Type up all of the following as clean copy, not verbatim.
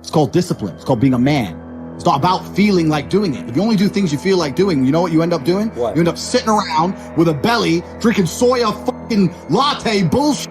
It's called discipline. It's called being a man. It's not about feeling like doing it. If you only do things you feel like doing, you know what you end up doing? What? You end up sitting around with a belly, drinking soya fucking latte bullshit.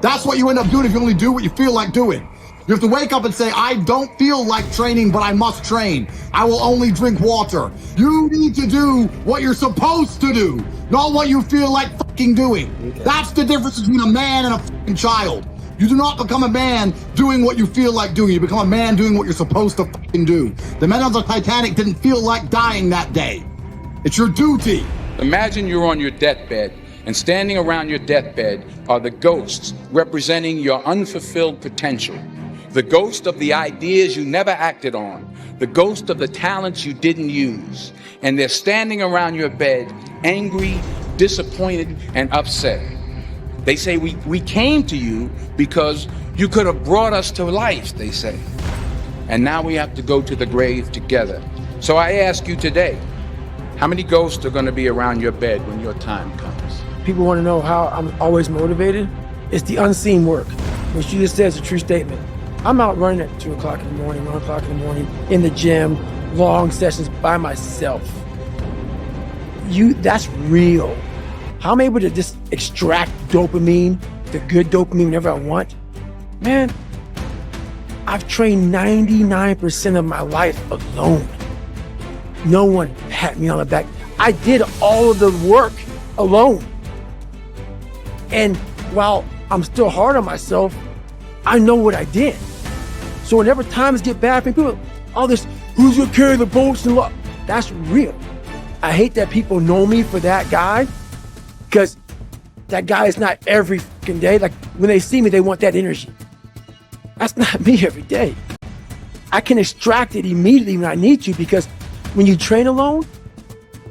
That's what you end up doing if you only do what you feel like doing. You have to wake up and say, I don't feel like training, but I must train. I will only drink water. You need to do what you're supposed to do, not what you feel like fucking doing. Okay. That's the difference between a man and a fucking child. You do not become a man doing what you feel like doing. You become a man doing what you're supposed to fucking do. The men on the Titanic didn't feel like dying that day. It's your duty. Imagine you're on your deathbed, and standing around your deathbed are the ghosts representing your unfulfilled potential. The ghost of the ideas you never acted on, the ghost of the talents you didn't use. And they're standing around your bed, angry, disappointed, and upset. They say, we came to you because you could have brought us to life, they say. And now we have to go to the grave together. So I ask you today, how many ghosts are going to be around your bed when your time comes? People want to know how I'm always motivated. It's the unseen work. What you just said is a true statement. I'm out running at 2 o'clock in the morning, 1 o'clock in the morning, in the gym, long sessions by myself. That's real. How I'm able to just extract dopamine, the good dopamine whenever I want. Man, I've trained 99% of my life alone. No one pat me on the back. I did all of the work alone. And while I'm still hard on myself, I know what I did. So whenever times get bad for people, all this, who's gonna carry the bolts and luck? That's real. I hate that people know me for that guy, because that guy is not every fucking day. Like when they see me, they want that energy. That's not me every day. I can extract it immediately when I need to, because when you train alone,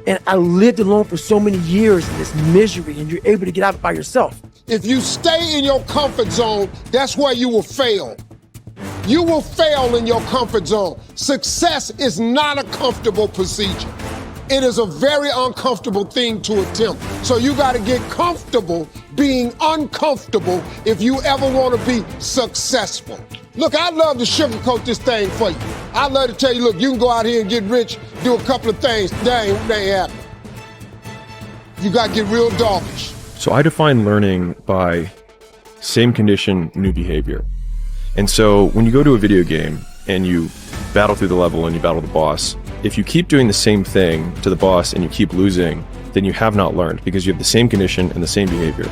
and I lived alone for so many years in this misery, and you're able to get out by yourself. If you stay in your comfort zone, that's where you will fail. You will fail in your comfort zone. Success is not a comfortable procedure. It is a very uncomfortable thing to attempt. So you got to get comfortable being uncomfortable if you ever want to be successful. Look, I'd love to sugarcoat this thing for you. I'd love to tell you, look, you can go out here and get rich, do a couple of things. That ain't happening. You got to get real doggish. So I define learning by same condition, new behavior. And so when you go to a video game and you battle through the level and you battle the boss, if you keep doing the same thing to the boss and you keep losing, then you have not learned, because you have the same condition and the same behavior.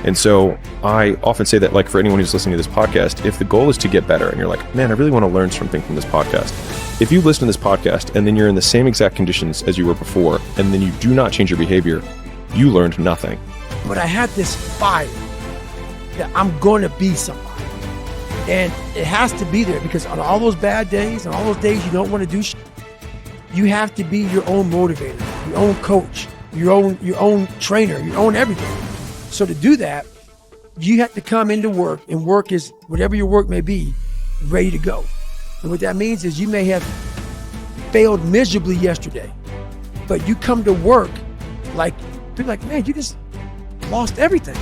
And so I often say that, like, for anyone who's listening to this podcast, if the goal is to get better and you're like, man, I really want to learn something from this podcast. If you listen to this podcast and then you're in the same exact conditions as you were before, and then you do not change your behavior, you learned nothing. But I had this fire that I'm going to be somebody. And it has to be there, because on all those bad days and all those days you don't want to do shit, you have to be your own motivator, your own coach, your own trainer, your own everything. So to do that, you have to come into work, and work is whatever your work may be, ready to go. And what that means is you may have failed miserably yesterday, but you come to work like, people are like, man, you just lost everything.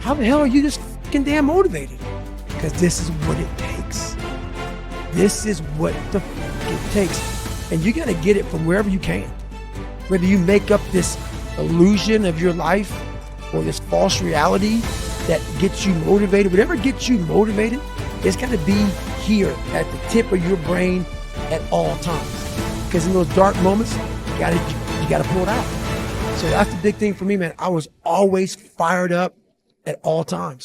How the hell are you just fucking damn motivated? Because this is what it takes. This is what the fuck it takes. And you gotta get it from wherever you can. Whether you make up this illusion of your life or this false reality that gets you motivated, whatever gets you motivated, it's gotta be here at the tip of your brain at all times. Because in those dark moments, you gotta pull it out. So that's the big thing for me, man. I was always fired up at all times.